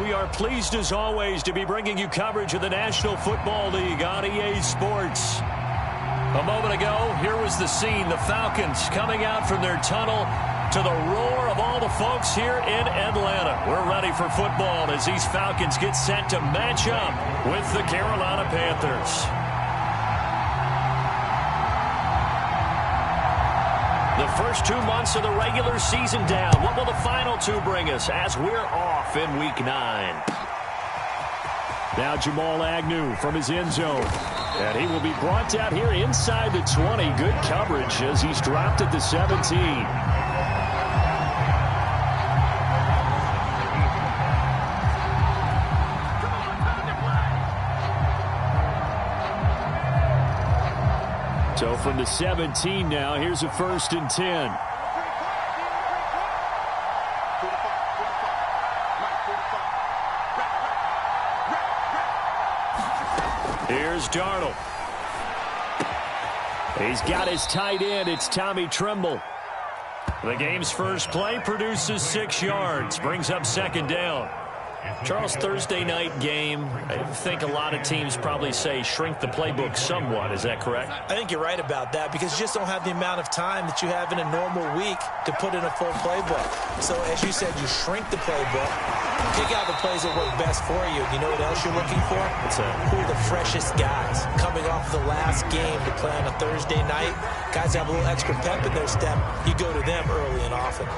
We are pleased as always to be bringing you coverage of the National Football League on EA Sports. A moment ago, here was the scene. The Falcons coming out from their tunnel to the roar of all the folks here in Atlanta. We're ready for football as these Falcons get set to match up with the Carolina Panthers. The first 2 months of the regular season down. What will the final two bring us as we're off in Week 9? Now Jamal Agnew from his end zone. And he will be brought down here inside the 20. Good coverage as he's dropped at the 17. So from the 17 now, here's a 1st and 10. Here's Darnold. He's got his tight end. It's Tommy Tremble. The game's first play produces 6 yards, brings up 2nd down. Charles, Thursday night game, I think a lot of teams probably say shrink the playbook somewhat. Is that correct? I think you're right about that because you just don't have the amount of time that you have in a normal week to put in a full playbook. So as you said, you shrink the playbook, pick out the plays that work best for you. You know what else you're looking for? What's that? Who are the freshest guys coming off the last game to play on a Thursday night? Guys have a little extra pep in their step. You go to them early and often.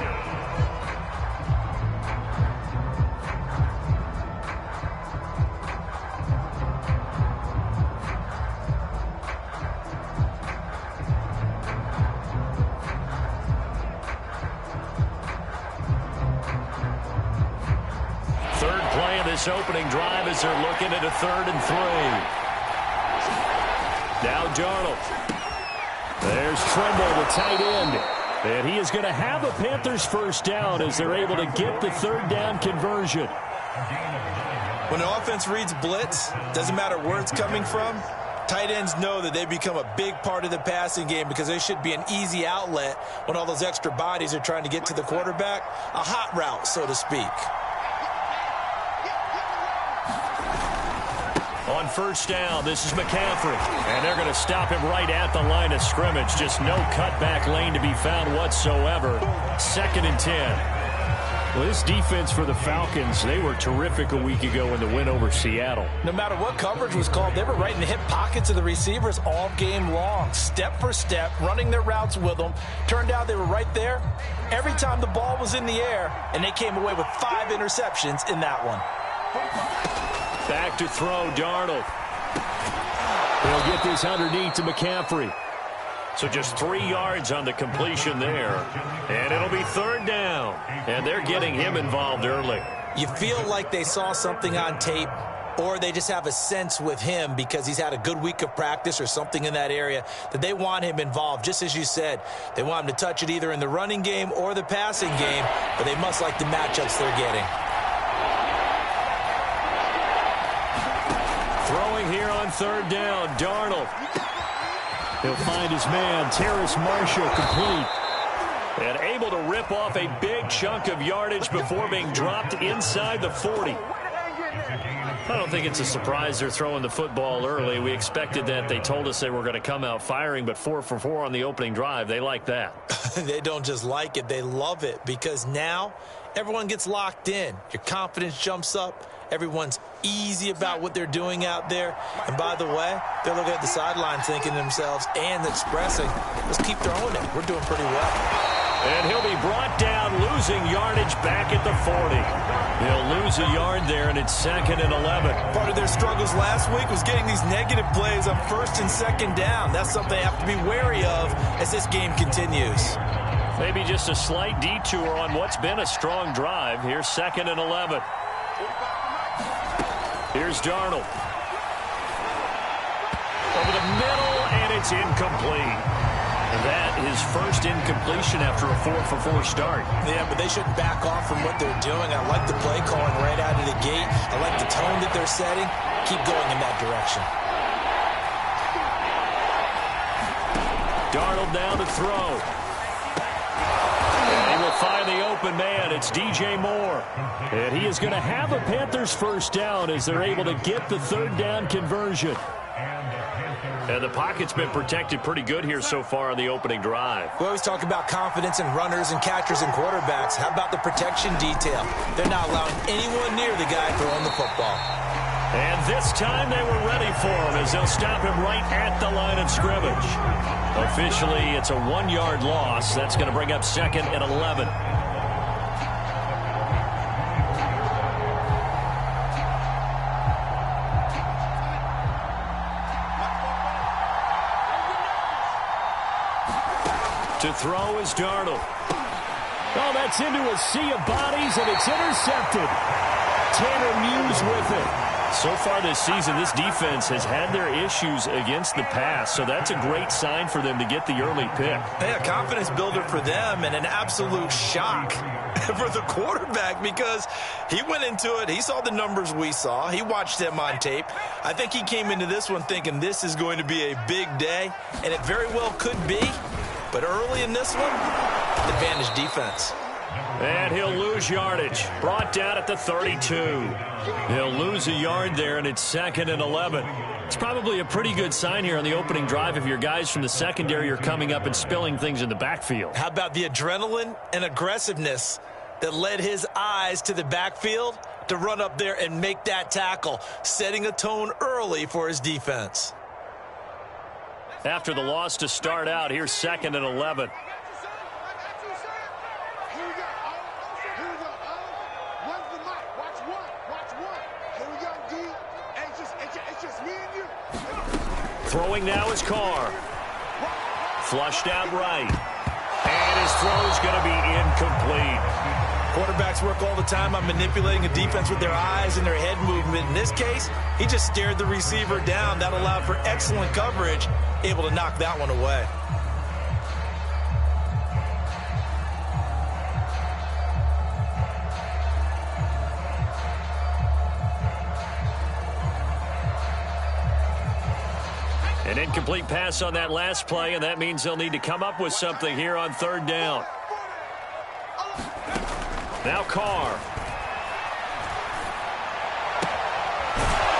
This opening drive as they're looking at a 3rd and 3. Now Darnold. There's Tremble, the tight end. And he is going to have a Panthers 1st down as they're able to get the 3rd down conversion. When the offense reads blitz, doesn't matter where it's coming from, tight ends know that they become a big part of the passing game because they should be an easy outlet when all those extra bodies are trying to get to the quarterback. A hot route, so to speak. On 1st down, this is McCaffrey. And they're going to stop him right at the line of scrimmage. Just no cutback lane to be found whatsoever. 2nd and 10. Well, this defense for the Falcons, they were terrific a week ago in the win over Seattle. No matter what coverage was called, they were right in the hip pockets of the receivers all game long. Step for step, running their routes with them. Turned out they were right there every time the ball was in the air, and they came away with 5 interceptions in that one. Back to throw, Darnold. He'll get this underneath to McCaffrey. So just 3 yards on the completion there. And it'll be 3rd down. And they're getting him involved early. You feel like they saw something on tape, or they just have a sense with him because he's had a good week of practice or something in that area that they want him involved. Just as you said, they want him to touch it either in the running game or the passing game, but they must like the matchups they're getting. Throwing here on 3rd down, Darnold. He'll find his man, Terrace Marshall, complete. And able to rip off a big chunk of yardage before being dropped inside the 40. I don't think it's a surprise they're throwing the football early. We expected that. They told us they were going to come out firing, but 4 for 4 on the opening drive. They like that. They don't just like it, they love it, because now everyone gets locked in. Your confidence jumps up. Everyone's easy about what they're doing out there. And by the way, they're looking at the sideline thinking to themselves and expressing, let's keep throwing it. We're doing pretty well. And he'll be brought down, losing yardage back at the 40. He'll lose a yard there, and it's 2nd and 11. Part of their struggles last week was getting these negative plays on 1st and 2nd down. That's something they have to be wary of as this game continues. Maybe just a slight detour on what's been a strong drive. Here's 2nd and 11. Here's Darnold. Over the middle, and it's incomplete. That is first incompletion after a 4 for 4 start. Yeah, but they shouldn't back off from what they're doing. I like the play calling right out of the gate. I like the tone that they're setting. Keep going in that direction. Darnold down to throw. And he will find the open man. It's DJ Moore. And he is going to have a Panthers first down as they're able to get the third down conversion. And the pocket's been protected pretty good here so far on the opening drive. We always talk about confidence in runners and catchers and quarterbacks. How about the protection detail? They're not allowing anyone near the guy throwing the football. And this time they were ready for him as they'll stop him right at the line of scrimmage. Officially, it's a 1-yard loss. That's going to bring up 2nd and 11. To throw is Darnold. Oh, that's into a sea of bodies, and it's intercepted. Tanner Muse with it. So far this season, this defense has had their issues against the pass, so that's a great sign for them to get the early pick. Yeah, confidence builder for them and an absolute shock for the quarterback because he went into it. He saw the numbers we saw. He watched them on tape. I think he came into this one thinking this is going to be a big day, and it very well could be. But early in this one, advantage defense. And he'll lose yardage. Brought down at the 32. He'll lose a yard there, and it's 2nd and 11. It's probably a pretty good sign here on the opening drive if your guys from the secondary are coming up and spilling things in the backfield. How about the adrenaline and aggressiveness that led his eyes to the backfield to run up there and make that tackle, setting a tone early for his defense. After the loss to start out, here's 2nd and 11. Throwing now is Carr. Flushed out right. And his throw's going to be incomplete. Quarterbacks work all the time on manipulating a defense with their eyes and their head movement. In this case, he just stared the receiver down. That allowed for excellent coverage, able to knock that one away. An incomplete pass on that last play, and that means they'll need to come up with something here on 3rd down. Now Carr.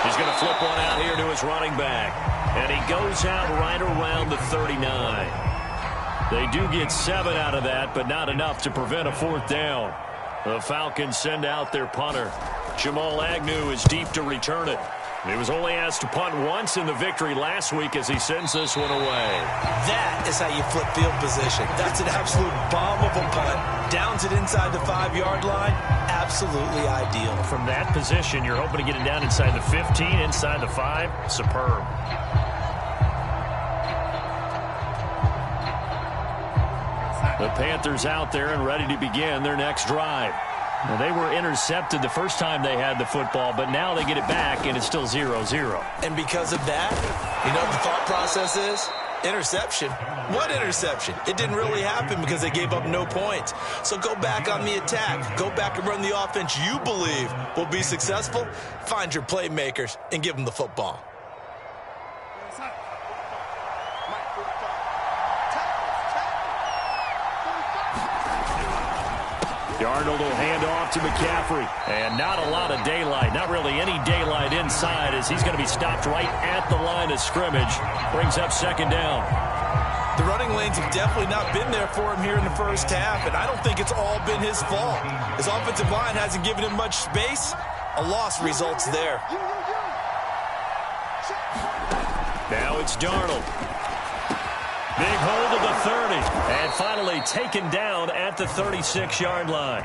He's going to flip one out here to his running back. And he goes out right around the 39. They do get 7 out of that, but not enough to prevent a 4th down. The Falcons send out their punter. Jamal Agnew is deep to return it. He was only asked to punt once in the victory last week as he sends this one away. That is how you flip field position. That's an absolute bomb of a punt. Downs it inside the 5-yard line. Absolutely ideal. From that position, you're hoping to get it down inside the 15, inside the 5. Superb. The Panthers out there and ready to begin their next drive. Now, they were intercepted the first time they had the football, but now they get it back, and it's still 0-0. And because of that, you know what the thought process is? Interception. What interception? It didn't really happen because they gave up no points. So go back on the attack. Go back and run the offense you believe will be successful. Find your playmakers and give them the football. Darnold will hand off to McCaffrey. And not a lot of daylight. Not really any daylight inside as he's going to be stopped right at the line of scrimmage. Brings up 2nd down. The running lanes have definitely not been there for him here in the first half, and I don't think it's all been his fault. His offensive line hasn't given him much space. A loss results there. Now it's Darnold. Big hold of the 30. And finally taken down at the 36-yard line.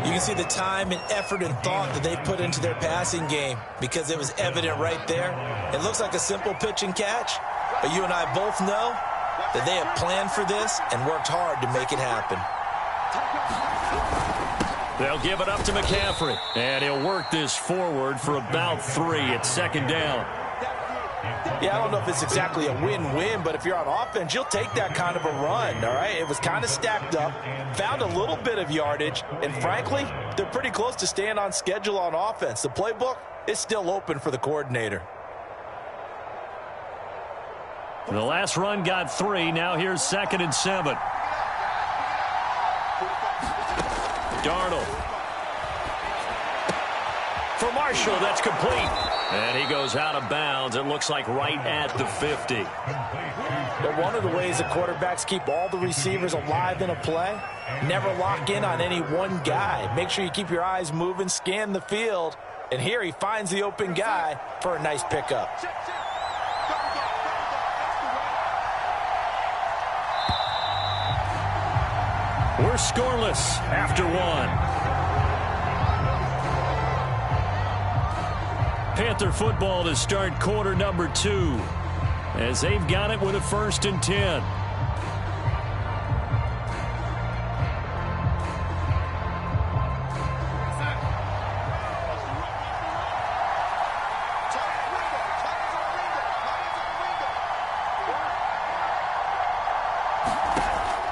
You can see the time and effort and thought that they put into their passing game because it was evident right there. It looks like a simple pitch and catch, but you and I both know that they have planned for this and worked hard to make it happen. They'll give it up to McCaffrey. And he'll work this forward for about 3 at 2nd down. Yeah, I don't know if it's exactly a win-win, but if you're on offense, you'll take that kind of a run, all right? It was kind of stacked up, found a little bit of yardage, and frankly, they're pretty close to staying on schedule on offense. The playbook is still open for the coordinator. The last run got 3. Now here's 2nd and 7. Darnold. For Marshall, that's complete. And he goes out of bounds. It looks like right at the 50. But one of the ways the quarterbacks keep all the receivers alive in a play, never lock in on any one guy. Make sure you keep your eyes moving, scan the field. And here he finds the open guy for a nice pickup. We're scoreless after one. Panther football to start quarter number 2 as they've got it with a 1st and 10.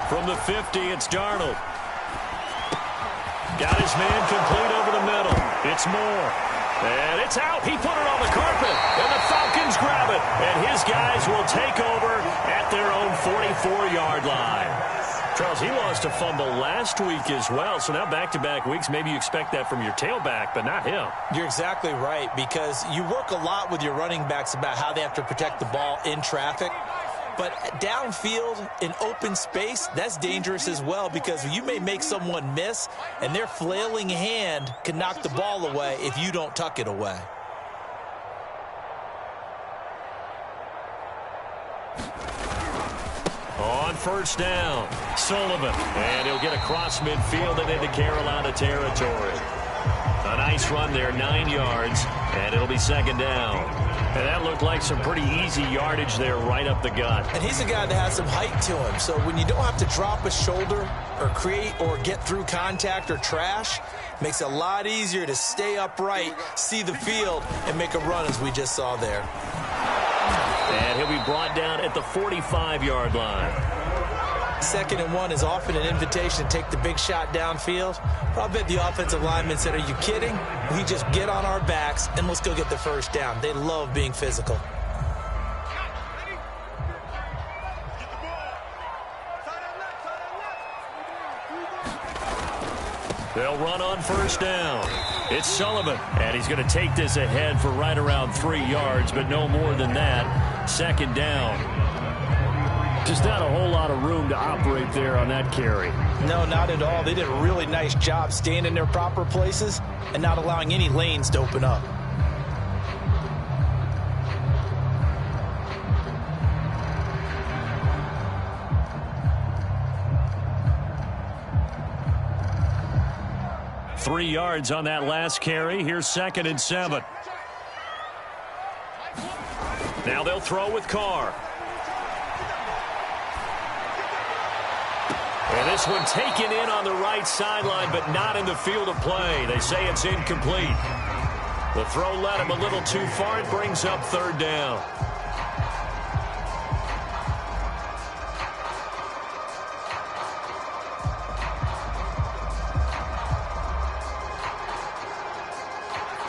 From the 50, it's Darnold. Got his man complete over the middle. It's Moore. And it's out. He put it on the carpet. And the Falcons grab it. And his guys will take over at their own 44-yard line. Charles, he lost a fumble last week as well. So now back-to-back weeks, maybe you expect that from your tailback, but not him. You're exactly right, because you work a lot with your running backs about how they have to protect the ball in traffic. But downfield in open space, that's dangerous as well, because you may make someone miss, and their flailing hand can knock the ball away if you don't tuck it away. On 1st down, Sullivan. And he'll get across midfield and into Carolina territory. A nice run there, 9 yards, and it'll be 2nd down. And that looked like some pretty easy yardage there right up the gut. And he's a guy that has some height to him, so when you don't have to drop a shoulder or create or get through contact or trash, makes it a lot easier to stay upright, see the field, and make a run as we just saw there. And he'll be brought down at the 45-yard line. 2nd and 1 is often an invitation to take the big shot downfield. But I'll bet the offensive lineman said, are you kidding? We just get on our backs and let's go get the 1st down. They love being physical. They'll run on 1st down. It's Sullivan, and he's going to take this ahead for right around 3 yards, but no more than that. 2nd down. Just not a whole lot of room to operate there on that carry. No, not at all. They did a really nice job staying in their proper places and not allowing any lanes to open up. Three yards on that last carry. Here's 2nd and 7. Now they'll throw with Carr. And this one taken in on the right sideline, but not in the field of play. They say it's incomplete. The throw led him a little too far. It brings up 3rd down.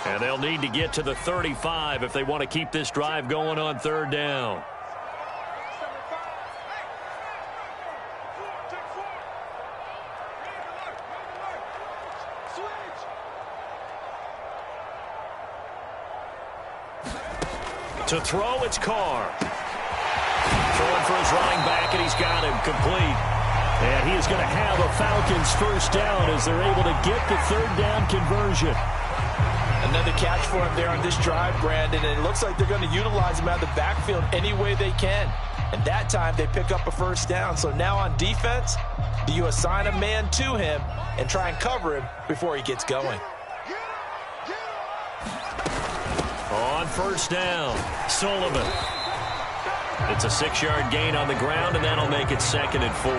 And they'll need to get to the 35 if they want to keep this drive going on 3rd down. To throw, it's Carr. Throwing for his running back, and he's got him complete. And he is going to have a Falcons 1st down as they're able to get the 3rd down conversion. Another catch for him there on this drive, Brandon, and it looks like they're going to utilize him out of the backfield any way they can. And that time they pick up a 1st down. So now on defense, do you assign a man to him and try and cover him before he gets going? On 1st down, Sullivan. It's a 6-yard gain on the ground, and that'll make it 2nd and 4.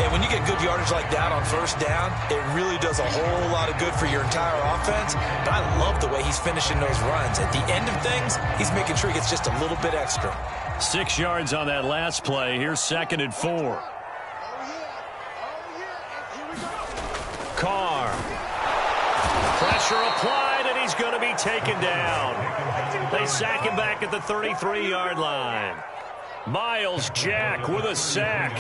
And when you get good yardage like that on 1st down, it really does a whole lot of good for your entire offense. But I love the way he's finishing those runs. At the end of things, he's making sure he gets just a little bit extra. 6 yards on that last play. Here's 2nd and 4. Carr. Pressure applied, and he's going to be taken down. They sack him back at the 33-yard line. Miles Jack with a sack.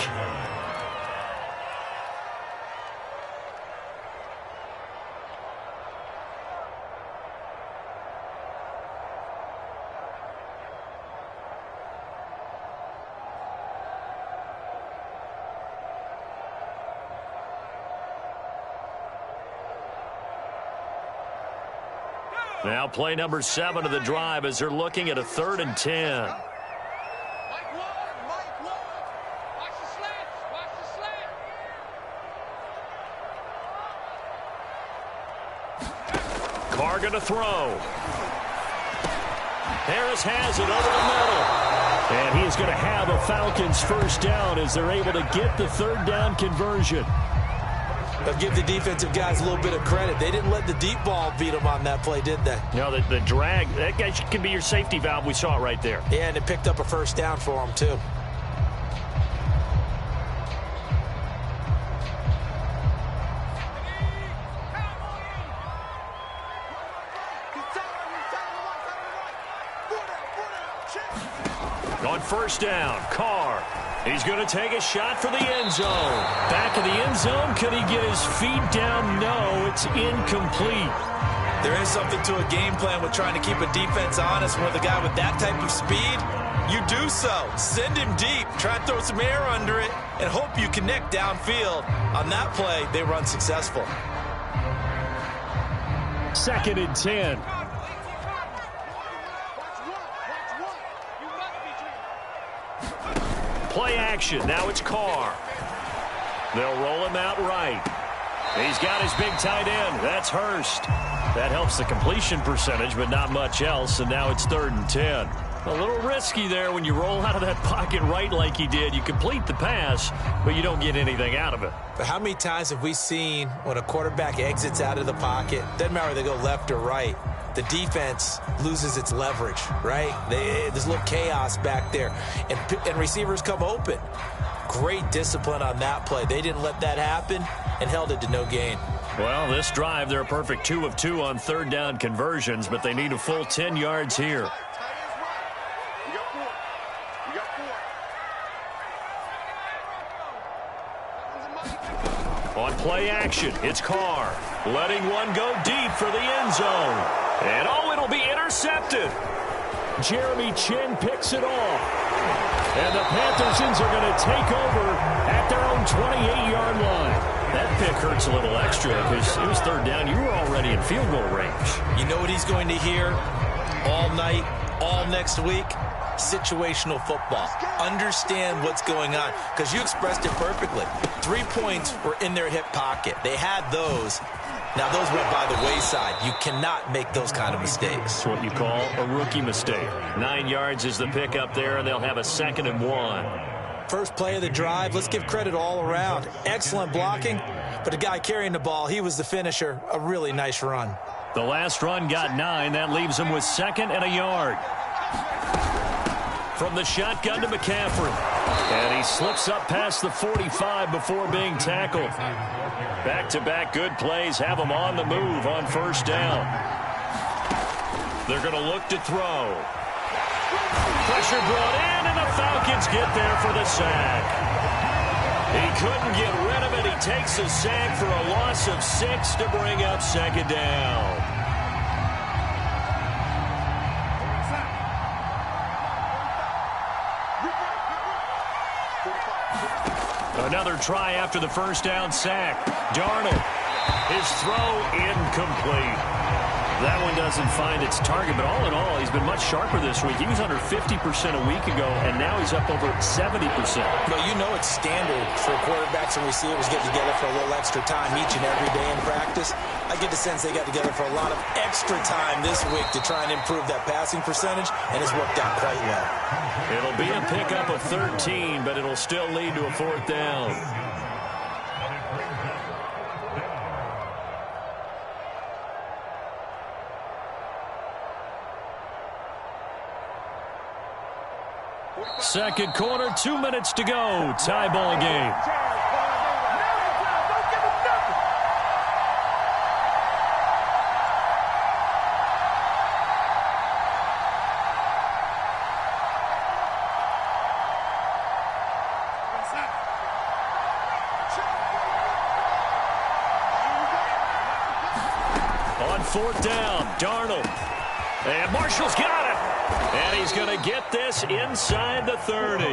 Now play number 7 of the drive as they're looking at a 3rd and 10. Carr going to throw. Harris has it over the middle. And he's going to have a Falcons first down as they're able to get the 3rd down conversion. They'll give the defensive guys a little bit of credit. They didn't let the deep ball beat them on that play, did they? No, the drag, that guy can be your safety valve. We saw it right there. Yeah, and it picked up a first down for them, too. On first down, Carr. He's going to take a shot for the end zone. Back of the end zone. Could he get his feet down? No, it's incomplete. There is something to a game plan with trying to keep a defense honest. With a guy with that type of speed, you do so. Send him deep. Try and throw some air under it and hope you connect downfield. On that play, they run successful. 2nd and 10. Play action. Now it's Carr. They'll roll him out right. He's got his big tight end. That's Hurst. That helps the completion percentage, but not much else. And now it's 3rd and 10. A little risky there when you roll out of that pocket right like he did. You complete the pass, but you don't get anything out of it. But how many times have we seen when a quarterback exits out of the pocket, doesn't matter whether they go left or right, the defense loses its leverage, right? There's a little chaos back there, and receivers come open. Great discipline on that play. They didn't let that happen and held it to no gain. Well, this drive, they're a perfect 2 of 2 on 3rd down conversions, but they need a full 10 yards here. On play action, it's Carr. Letting one go deep for the end zone. And it'll be intercepted. Jeremy Chin picks it off. And the Panthersons are going to take over at their own 28-yard line. That pick hurts a little extra because it was 3rd down. You were already in field goal range. You know what he's going to hear all night, all next week? Situational football. Understand what's going on, because you expressed it perfectly. 3 points were in their hip pocket. They had those. Now those went by the wayside. You cannot make those kind of mistakes. That's what you call a rookie mistake. 9 yards is the pick up there, and they'll have a 2nd and 1. First play of the drive. Let's give credit all around. Excellent blocking, but the guy carrying the ball, he was the finisher. A really nice run. The last run got 9. That leaves him with 2nd and a yard. From the shotgun to McCaffrey. And he slips up past the 45 before being tackled. Back-to-back good plays have him on the move on first down. They're going to look to throw. Pressure brought in, and the Falcons get there for the sack. He couldn't get rid of it. He takes a sack for a loss of 6 to bring up 2nd down. Another try after the first down sack. Darnold, his throw incomplete. That one doesn't find its target, but all in all, he's been much sharper this week. He was under 50% a week ago, and now he's up over 70%. Well, you know it's standard for quarterbacks and receivers getting together for a little extra time each and every day in practice. I get the sense they got together for a lot of extra time this week to try and improve that passing percentage, and it's worked out quite well. It'll be a pickup of 13, but it'll still lead to a 4th down. Second quarter, 2 minutes to go. Tie ball game. On 4th down, Darnold. And Marshall's got it. And he he's going to get this inside the 30.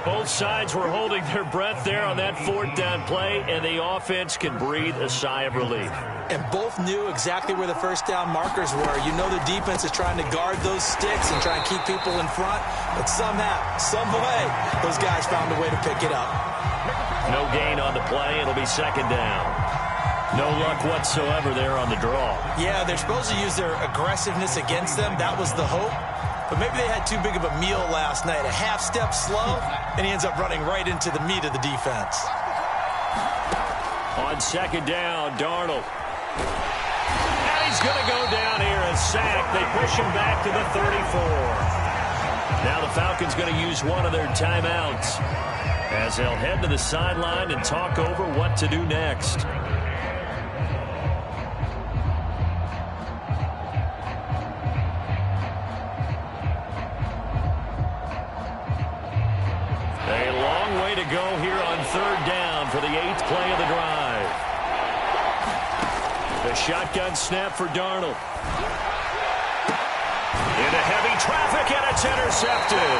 Both sides were holding their breath there on that fourth down play, and the offense can breathe a sigh of relief. And both knew exactly where the first down markers were. You know the defense is trying to guard those sticks and try and keep people in front, but somehow, some way, those guys found a way to pick it up. No gain on the play. It'll be second down. No luck whatsoever there on the draw. Yeah, they're supposed to use their aggressiveness against them. That was the hope. But maybe they had too big of a meal last night. A half step slow, and he ends up running right into the meat of the defense. On second down, Darnold. And he's going to go down here and sack. They push him back to the 34. Now the Falcons going to use one of their timeouts as they'll head to the sideline and talk over what to do next. A long way to go here on third down for the 8th play of the drive. The shotgun snap for Darnold. Into heavy traffic, and it's intercepted.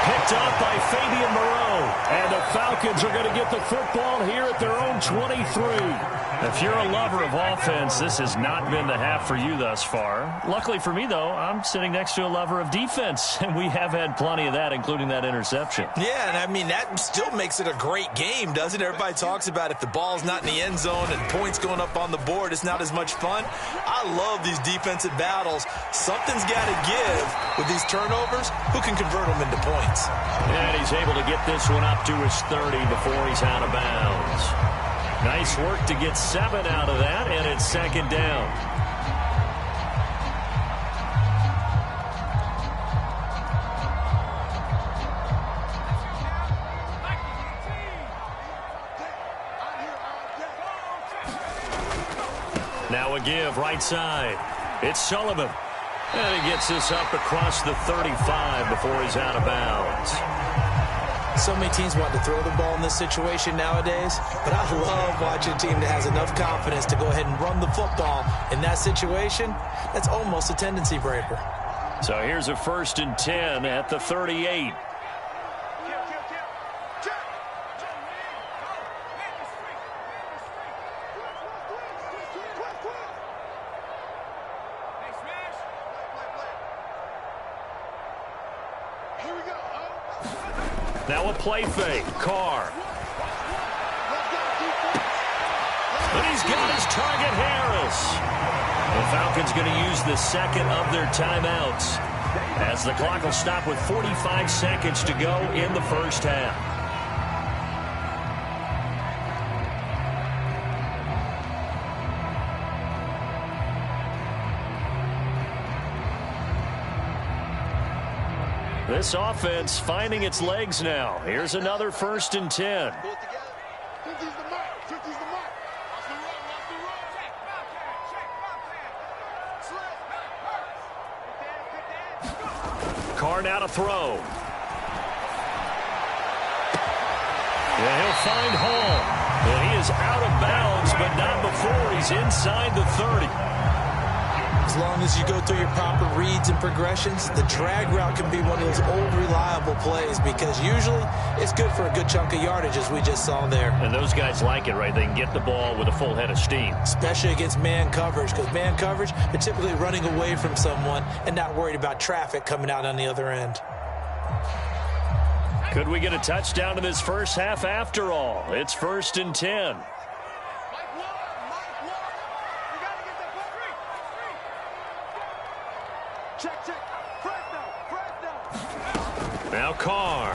Picked up by Fabian Moreau. And the Falcons are going to get the football here at their own 23. If you're a lover of offense, this has not been the half for you thus far. Luckily for me, though, I'm sitting next to a lover of defense, and we have had plenty of that, including that interception. Yeah, and I mean, that still makes it a great game, doesn't it? Everybody talks about if the ball's not in the end zone and points going up on the board, it's not as much fun. I love these defensive battles. Something's got to give with these turnovers. Who can convert them into points? And he's able to get this one up to his 30 before he's out of bounds. Nice work to get 7 out of that, and it's second down. Now a give right side. It's Sullivan. And he gets this up across the 35 before he's out of bounds. So many teams want to throw the ball in this situation nowadays, but I love watching a team that has enough confidence to go ahead and run the football. In that situation, that's almost a tendency breaker. So here's a 1st and 10 at the 38. Now a play fake. Carr. And he's got his target, Harris. The Falcons going to use the second of their timeouts as the clock will stop with 45 seconds to go in the first half. This offense finding its legs now. Here's another 1st and 10. Carr now to throw. Yeah, he'll find Hall. And he is out of bounds, but not before he's inside the 30. As long as you go through your proper reads and progressions, the drag route can be one of those old reliable plays because usually it's good for a good chunk of yardage, as we just saw there. And those guys like it, right? They can get the ball with a full head of steam. Especially against man coverage, because man coverage, they're typically running away from someone and not worried about traffic coming out on the other end. Could we get a touchdown in this first half after all? It's 1st and 10. Now Carr.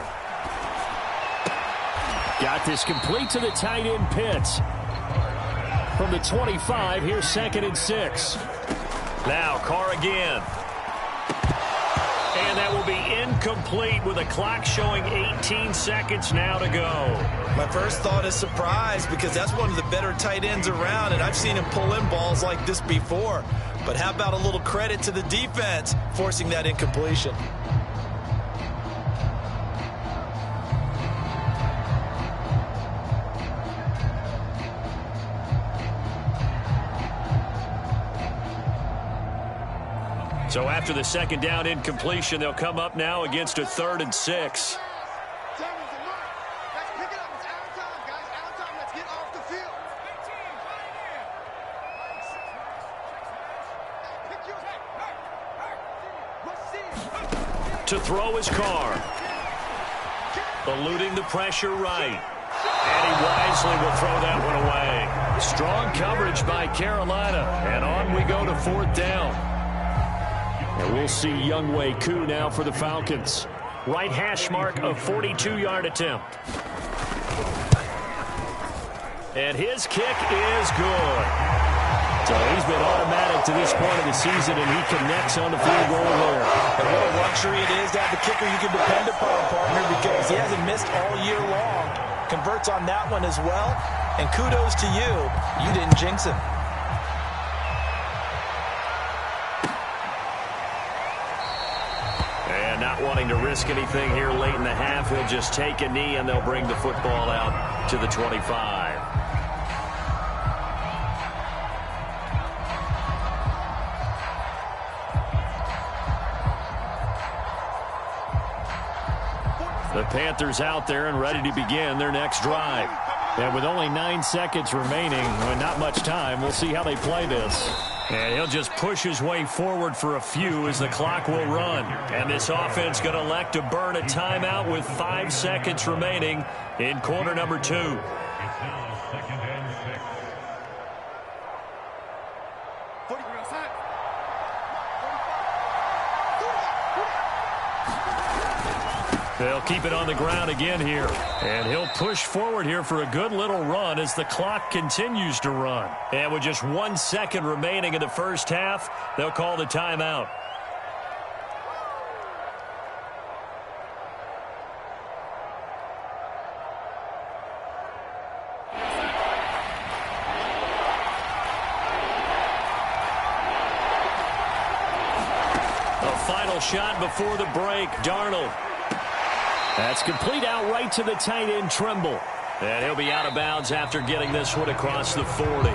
Got this complete to the tight end Pitts. From the 25, here's 2nd and 6. Now Carr again. And that will be incomplete with a clock showing 18 seconds now to go. My first thought is surprise because that's one of the better tight ends around, and I've seen him pull in balls like this before. But how about a little credit to the defense forcing that incompletion? So after the second down incompletion, they'll come up now against a 3rd and 6. To throw his car. Eluding the pressure right. And he wisely will throw that one away. Strong coverage by Carolina. And on we go to 4th down. And we'll see Younghoe Koo now for the Falcons. Right hash mark, a 42-yard attempt. And his kick is good. So he's been automatic to this point of the season, and he connects on the field goal there. And what a luxury it is to have a kicker you can depend upon, partner, because he hasn't missed all year long. Converts on that one as well, and kudos to you. You didn't jinx him. And not wanting to risk anything here late in the half, he'll just take a knee, and they'll bring the football out to the 25. The Panthers out there and ready to begin their next drive. And with only 9 seconds remaining, and not much time, we'll see how they play this. And he'll just push his way forward for a few as the clock will run. And this offense going to elect to burn a timeout with 5 seconds remaining in quarter number 2. They'll keep it on the ground again here. And he'll push forward here for a good little run as the clock continues to run. And with just 1 second remaining in the first half, they'll call the timeout. A final shot before the break. Darnold. That's complete out right to the tight end, Trimble. And he'll be out of bounds after getting this one across the 40.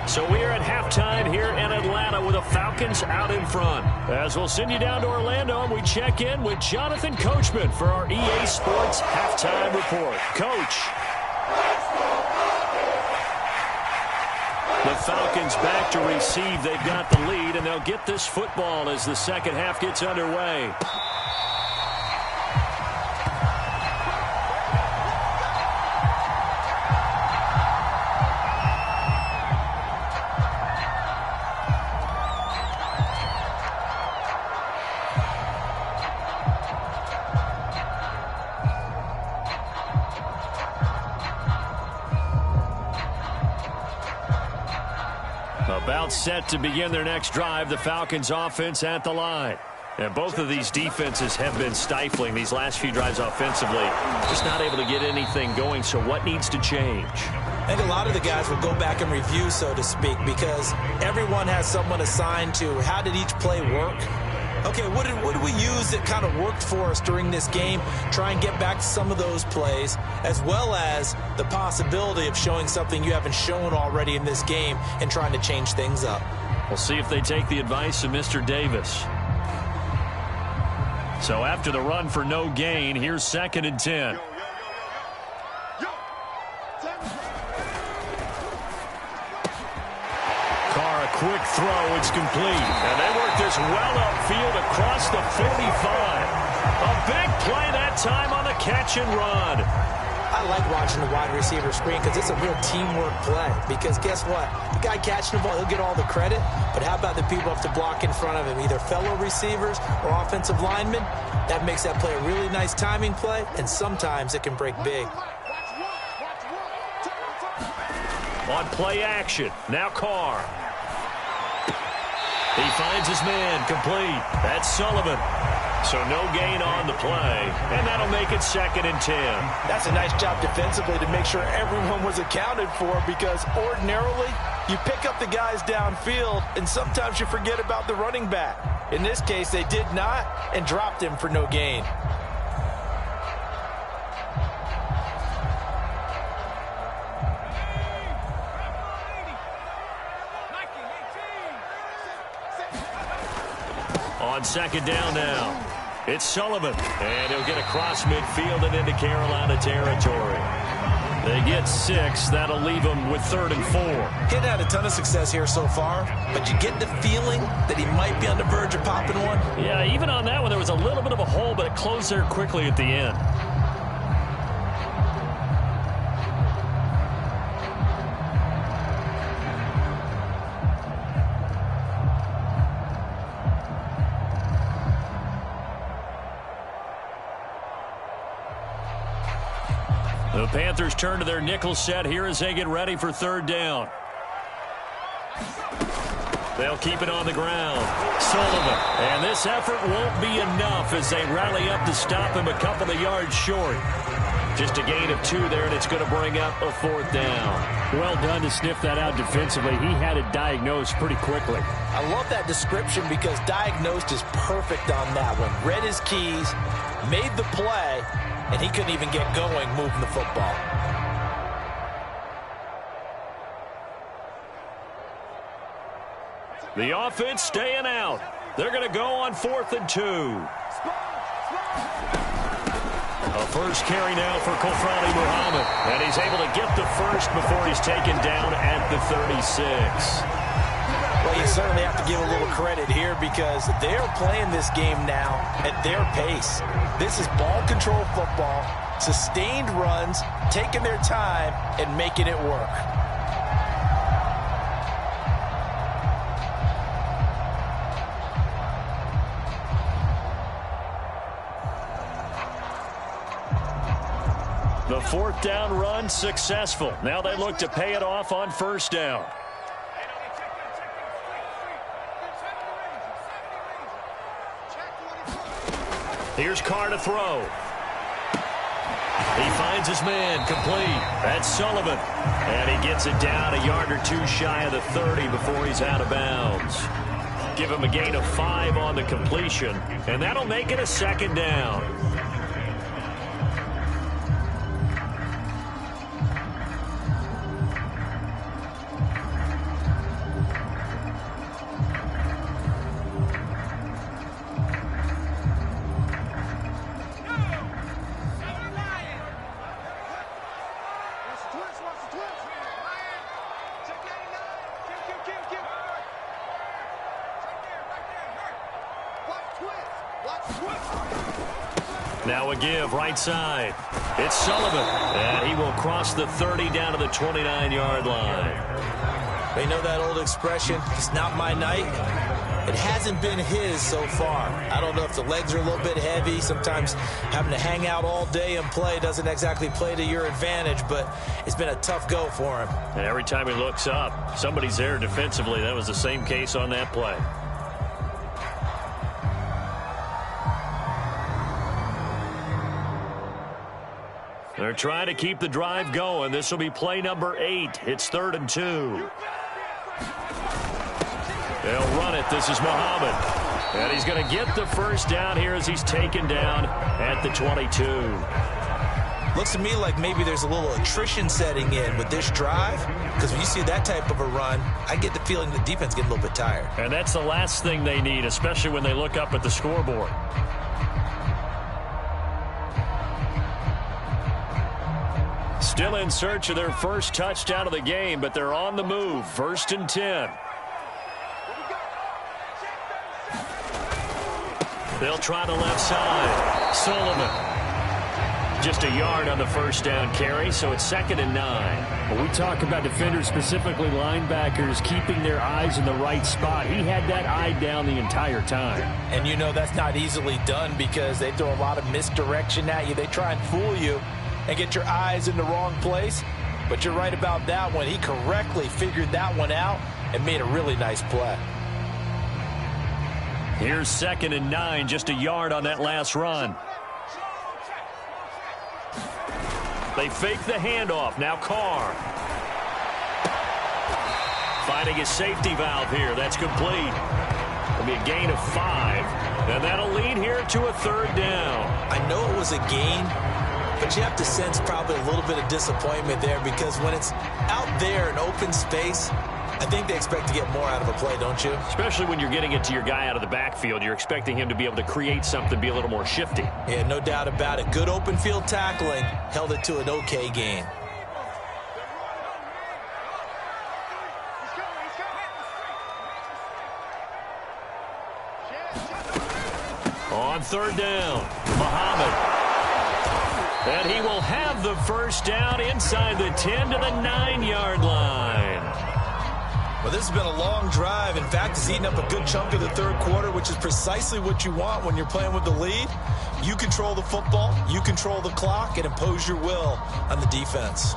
So we are at halftime here in Atlanta with the Falcons out in front. As we'll send you down to Orlando, and we check in with Jonathan Coachman for our EA Sports Halftime Report. Coach. The Falcons back to receive. They've got the lead, and they'll get this football as the second half gets underway. About set to begin their next drive, the Falcons offense at the line. And both of these defenses have been stifling these last few drives offensively. Just not able to get anything going, so what needs to change? I think a lot of the guys will go back and review, so to speak, because everyone has someone assigned to how did each play work. Okay, what did we use that kind of worked for us during this game? Try and get back to some of those plays, as well as the possibility of showing something you haven't shown already in this game and trying to change things up. We'll see if they take the advice of Mr. Davis. So after the run for no gain, here's 2nd and 10. Quick throw, it's complete. And they work this well upfield across the 45. A big play that time on the catch and run. I like watching the wide receiver screen because it's a real teamwork play. Because guess what? The guy catching the ball, he'll get all the credit. But how about the people who have to block in front of him, either fellow receivers or offensive linemen? That makes that play a really nice timing play, and sometimes it can break big. On play action, now Carr. He finds his man, complete. That's Sullivan. So no gain on the play, and that'll make it 2nd and 10. That's a nice job defensively to make sure everyone was accounted for, because ordinarily you pick up the guys downfield, and sometimes you forget about the running back. In this case, they did not and dropped him for no gain. On second down now, it's Sullivan, and he'll get across midfield and into Carolina territory. They get 6. That'll leave them with 3rd and 4. He's had a ton of success here so far, but you get the feeling that he might be on the verge of popping one. Yeah, even on that one, there was a little bit of a hole, but it closed there quickly at the end. The Panthers turn to their nickel set here as they get ready for 3rd down. They'll keep it on the ground. Sullivan. And this effort won't be enough as they rally up to stop him a couple of yards short. Just a gain of 2 there, and it's going to bring up a 4th down. Well done to sniff that out defensively. He had it diagnosed pretty quickly. I love that description because diagnosed is perfect on that one. Read his keys, made the play, and he couldn't even get going moving the football. The offense staying out. They're going to go on 4th and 2. A first carry now for Kofrani Muhammad. And he's able to get the first before he's taken down at the 36. Well, you certainly have to give a little credit here because they're playing this game now at their pace. This is ball control football, sustained runs, taking their time, and making it work. The 4th down run successful. Now they look to pay it off on 1st down. Here's Carr to throw. He finds his man complete. That's Sullivan. And he gets it down a yard or 2 shy of the 30 before he's out of bounds. Give him a gain of 5 on the completion. And that'll make it a 2nd down. Now a give right side. It's Sullivan. And he will cross the 30 down to the 29-yard line. They know that old expression, it's not my night. It hasn't been his so far. I don't know if the legs are a little bit heavy. Sometimes having to hang out all day and play doesn't exactly play to your advantage, but it's been a tough go for him. And every time he looks up, somebody's there defensively. That was the same case on that play. They're trying to keep the drive going. This will be play number 8. It's 3rd and 2. They'll run it. This is Muhammad. And he's going to get the first down here as he's taken down at the 22. Looks to me like maybe there's a little attrition setting in with this drive, because when you see that type of a run, I get the feeling the defense getting a little bit tired. And that's the last thing they need, especially when they look up at the scoreboard. Still in search of their first touchdown of the game, but they're on the move. 1st and 10. They'll try the left side. Sullivan. Just a yard on the first down carry, so it's 2nd and 9. When we talk about defenders, specifically linebackers, keeping their eyes in the right spot, he had that eye down the entire time. And you know that's not easily done because they throw a lot of misdirection at you. They try and fool you and get your eyes in the wrong place. But you're right about that one. He correctly figured that one out and made a really nice play. Here's 2nd and 9, just a yard on that last run. They fake the handoff. Now Carr. Finding his safety valve here. That's complete. It'll be a gain of 5. And that'll lead here to a 3rd down. I know it was a gain, but you have to sense probably a little bit of disappointment there because when it's out there in open space, I think they expect to get more out of a play, don't you? Especially when you're getting it to your guy out of the backfield. You're expecting him to be able to create something, be a little more shifty. Yeah, no doubt about it. Good open field tackling. Held it to an okay gain. On third down, Muhammad. And he will have the first down inside the 10 to the 9-yard line. Well, this has been a long drive. In fact, it's eaten up a good chunk of the third quarter, which is precisely what you want when you're playing with the lead. You control the football, you control the clock, and impose your will on the defense.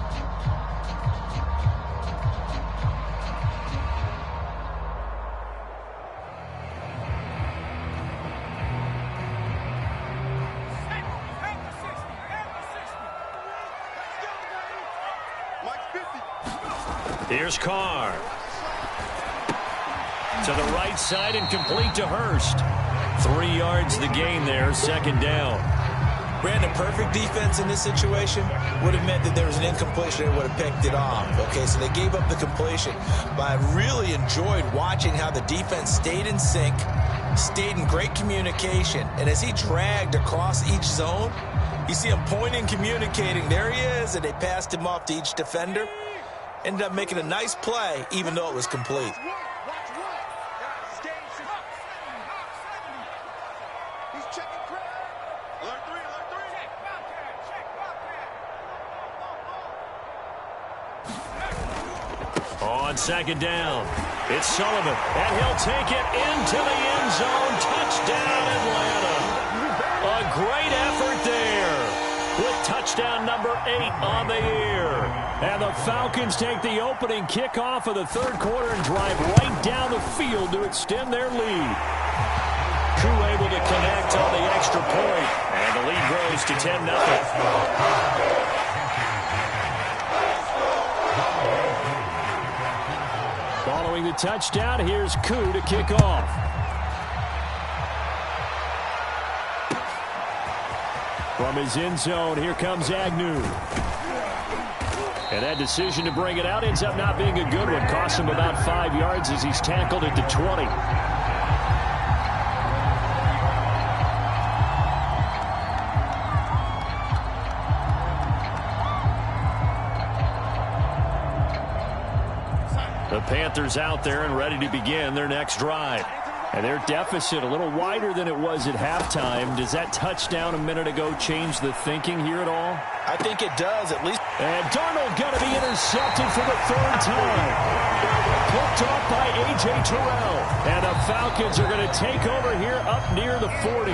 Here's Carr. To the right side and complete to Hurst. 3 yards the gain there, second down. Brandon, perfect defense in this situation would have meant that there was an incompletion. They would have picked it off. Okay, so they gave up the completion. But I really enjoyed watching how the defense stayed in sync, stayed in great communication. And as he dragged across each zone, you see him pointing, communicating. There he is, and they passed him off to each defender. Ended up making a nice play, even though it was complete. On second down, it's Sullivan, and he'll take it into the end zone. Touchdown, Atlanta. A great effort there with touchdown number 8 on the year. And the Falcons take the opening kickoff of the third quarter and drive right down the field to extend their lead. Crew able to connect on the extra point, and the lead grows to 10-0. Following the touchdown, here's Koo to kick off. From his end zone, here comes Agnew. And that decision to bring it out ends up not being a good one. Costs him about 5 yards as he's tackled at the 20. The Panthers out there and ready to begin their next drive. And their deficit a little wider than it was at halftime. Does that touchdown a minute ago change the thinking here at all? I think it does, at least. And Darnold going to be intercepted for the third time. Picked off by A.J. Terrell. And the Falcons are going to take over here up near the 40.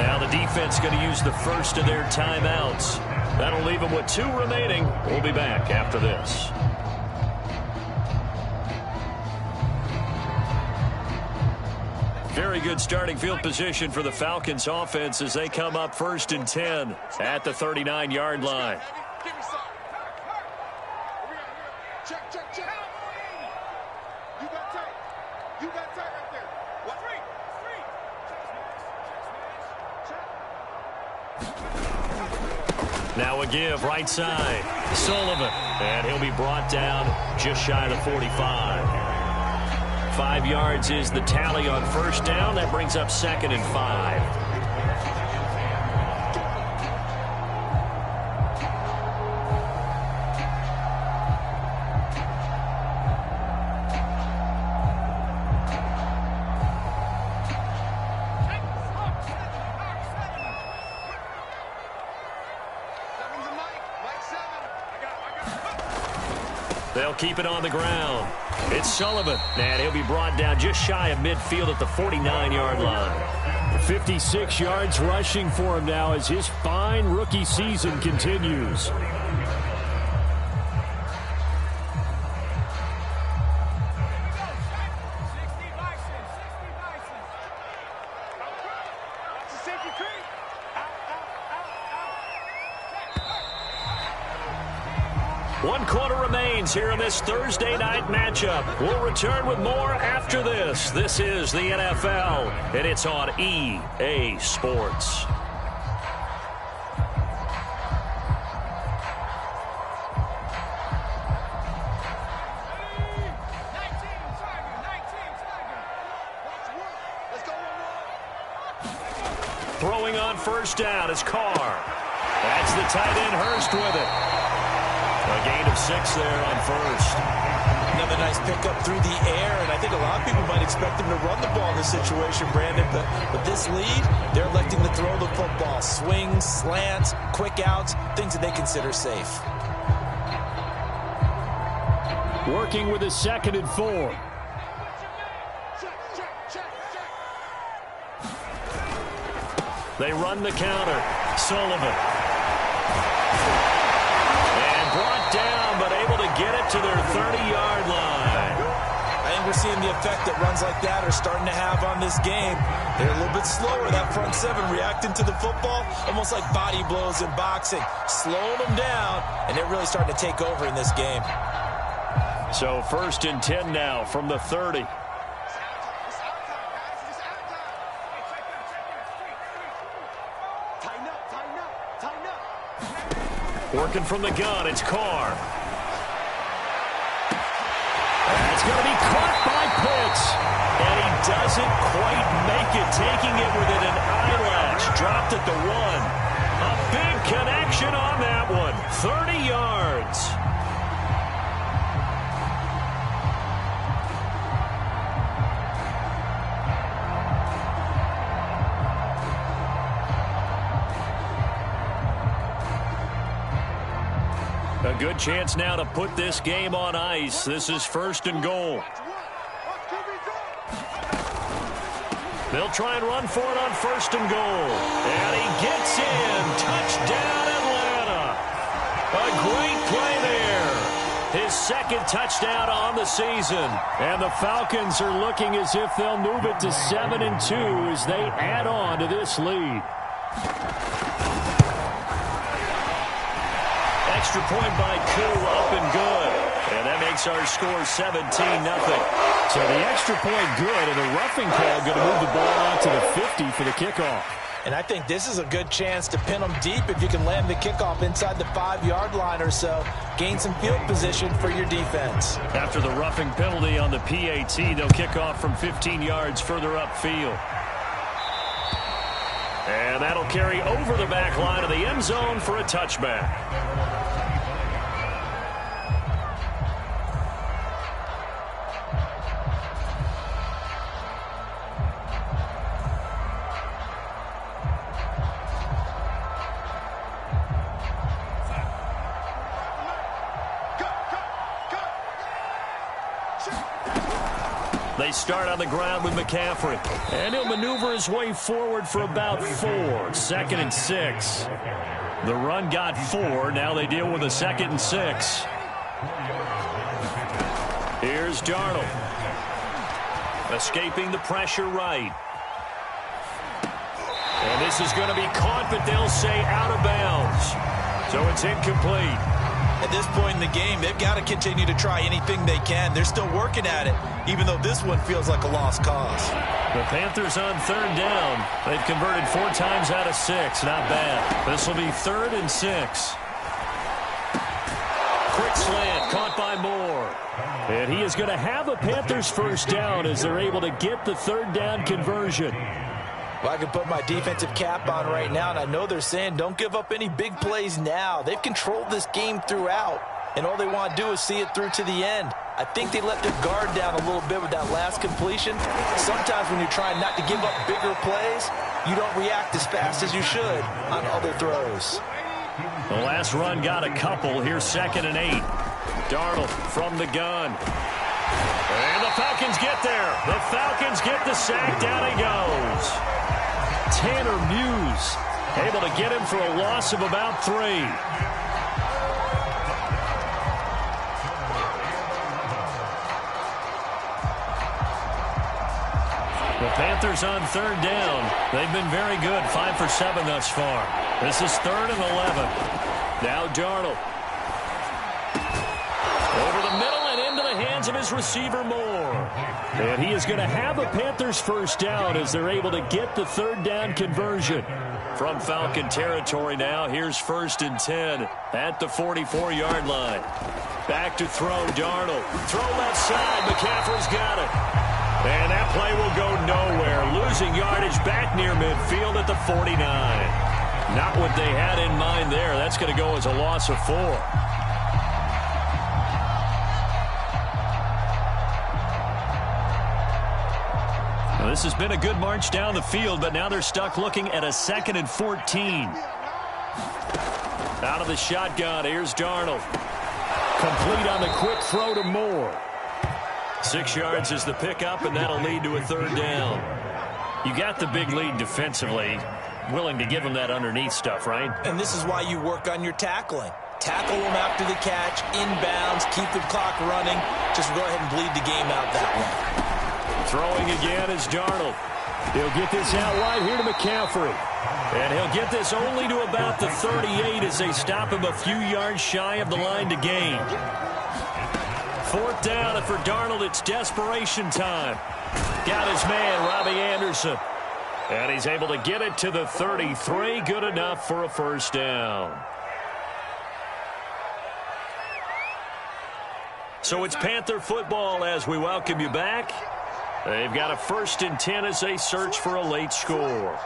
Now the defense going to use the first of their timeouts. That'll leave them with 2 remaining. We'll be back after this. Very good starting field position for the Falcons offense as they come up 1st and 10 at the 39-yard line. Now a give right side. Sullivan. And he'll be brought down just shy of the 45. 5 yards is the tally on first down. That brings up 2nd and 5. They'll keep it on the ground. It's Sullivan, and he'll be brought down just shy of midfield at the 49-yard line. 56 yards rushing for him now as his fine rookie season continues. One quarter remains here in this Thursday night matchup. We'll return with more after this. This is the NFL, and it's on EA Sports. Throwing on first down is Carr. That's the tight end Hurst with it. A gain of 6 there on first. Another nice pickup through the air, and I think a lot of people might expect him to run the ball in this situation, Brandon, but with this lead, they're electing to throw the football. Swings, slants, quick outs, things that they consider safe. Working with a 2nd and 4. They run the counter. Sullivan. And brought down, but able to get it to their 30-yard line. I think we're seeing the effect that runs like that are starting to have on this game. They're a little bit slower, that front seven, reacting to the football, almost like body blows in boxing. Slowing them down, and they're really starting to take over in this game. So 1st and 10 now from the 30. Working from the gun, it's Carr. That's going to be caught by Pitts. And he doesn't quite make it, taking it within an eyelash. Dropped at the 1. A big connection on that one. 30 yards. A good chance now to put this game on ice. This is 1st and goal. They'll try and run for it on 1st and goal. And he gets in. Touchdown, Atlanta. A great play there. His 2nd touchdown on the season. And the Falcons are looking as if they'll move it to 7-2 as they add on to this lead. Extra point by Koo, up and good. And that makes our score 17-0. So the extra point good, and a roughing call going to move the ball out to the 50 for the kickoff. And I think this is a good chance to pin them deep if you can land the kickoff inside the 5-yard line or so. Gain some field position for your defense. After the roughing penalty on the PAT, they'll kick off from 15 yards further upfield. And that'll carry over the back line of the end zone for a touchback. They start on the ground with McCaffrey. And he'll maneuver his way forward for about 4. 2nd and 6. The run got 4. Now they deal with a 2nd and 6. Here's Darnold. Escaping the pressure right. And this is going to be caught, but they'll say out of bounds. So it's incomplete. At this point in the game, they've got to continue to try anything they can. They're still working at it, even though this one feels like a lost cause. The Panthers on 3rd down. They've converted 4 times out of 6. Not bad. This will be 3rd and 6. Quick slant caught by Moore. And he is going to have a Panthers 1st down as they're able to get the 3rd down conversion. Well, I can put my defensive cap on right now, and I know they're saying don't give up any big plays now. They've controlled this game throughout, and all they want to do is see it through to the end. I think they let their guard down a little bit with that last completion. Sometimes when you're trying not to give up bigger plays, you don't react as fast as you should on other throws. The last run got a couple. Here's 2nd and 8. Darnold from the gun. And the Falcons get there. The Falcons get the sack. Down he goes. Tanner Muse able to get him for a loss of about 3. The Panthers on 3rd down. They've been very good. 5 for 7 thus far. This is 3rd and 11. Now Darnold. Over the middle and into the hands of his receiver Moore. And he is going to have a Panthers 1st down as they're able to get the 3rd down conversion. From Falcon territory now, here's 1st and 10 at the 44-yard line. Back to throw, Darnold. Throw left side, McCaffrey's got it. And that play will go nowhere They're losing yardage back near midfield at the 49. Not what they had in mind there. That's going to go as a loss of 4. Now, this has been a good march down the field, but now they're stuck looking at a 2nd and 14. Out of the shotgun, here's Darnold. Complete on the quick throw to Moore. 6 yards is the pickup, and that'll lead to a 3rd down. You got the big lead defensively. Willing to give them that underneath stuff, right? And this is why you work on your tackling. Tackle them after the catch, inbounds, keep the clock running. Just go ahead and bleed the game out that way. Throwing again is Darnold. He'll get this out wide here to McCaffrey. And he'll get this only to about the 38 as they stop him a few yards shy of the line to gain. 4th down, and for Darnold, it's desperation time. Got his man, Robbie Anderson. And he's able to get it to the 33. Good enough for a 1st down. So it's Panther football as we welcome you back. They've got a 1st and 10 as they search for a late score.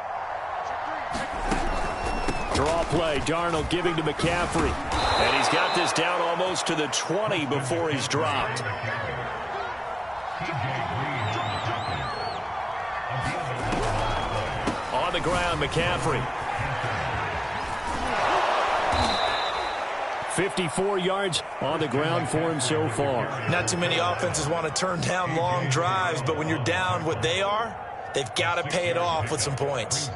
Draw play, Darnold giving to McCaffrey. And he's got this down almost to the 20 before he's dropped. On the ground, McCaffrey. 54 yards on the ground for him so far. Not too many offenses want to turn down long drives, but when you're down what they are, they've got to pay it off with some points.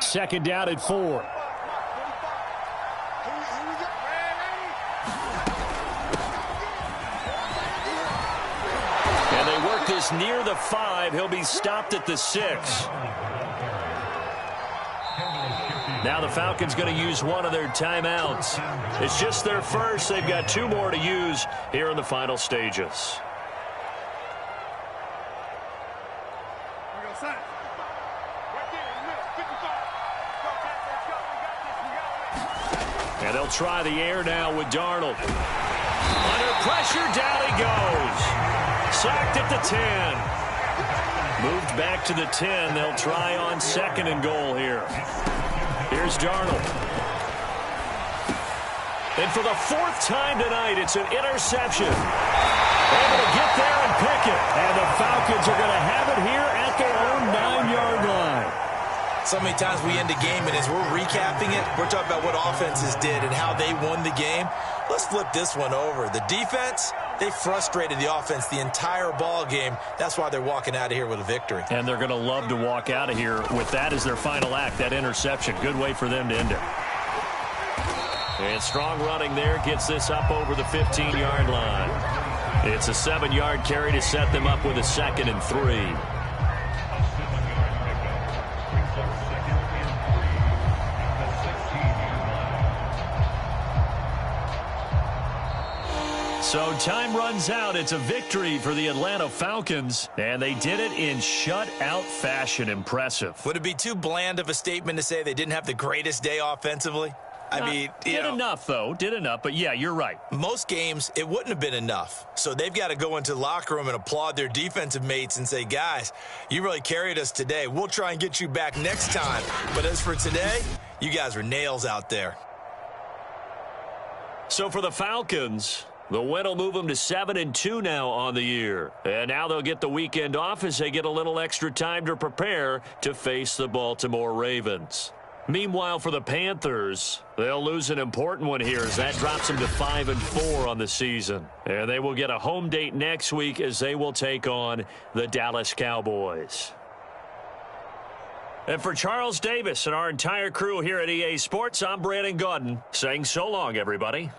Second down at 4. And they work this near the 5. He'll be stopped at the 6. Now the Falcons going to use one of their timeouts. It's just their first. They've got 2 more to use here in the final stages. And they'll try the air now with Darnold. Under pressure, down he goes. Sacked at the 10. Moved back to the 10. They'll try on 2nd and goal here. Here's Darnold. And for the 4th time tonight, it's an interception. Able to get there and pick it. And the Falcons are going to have it here at their own 9-yard line. So many times we end a game, and as we're recapping it, we're talking about what offenses did and how they won the game. Let's flip this one over. The defense, they frustrated the offense the entire ball game. That's why they're walking out of here with a victory. And they're going to love to walk out of here with that as their final act, that interception. Good way for them to end it. And strong running there gets this up over the 15-yard line. It's a 7-yard carry to set them up with a 2nd and 3. So time runs out. It's a victory for the Atlanta Falcons, and they did it in shutout fashion. Impressive. Would it be too bland of a statement to say they didn't have the greatest day offensively? I mean, did enough, though. Did enough, but yeah, you're right. Most games, it wouldn't have been enough. So they've got to go into the locker room and applaud their defensive mates and say, guys, you really carried us today. We'll try and get you back next time. But as for today, you guys were nails out there. So for the Falcons, the win will move them to 7-2 now on the year. And now they'll get the weekend off as they get a little extra time to prepare to face the Baltimore Ravens. Meanwhile, for the Panthers, they'll lose an important one here as that drops them to 5-4 on the season. And they will get a home date next week as they will take on the Dallas Cowboys. And for Charles Davis and our entire crew here at EA Sports, I'm Brandon Gaudin saying so long, everybody.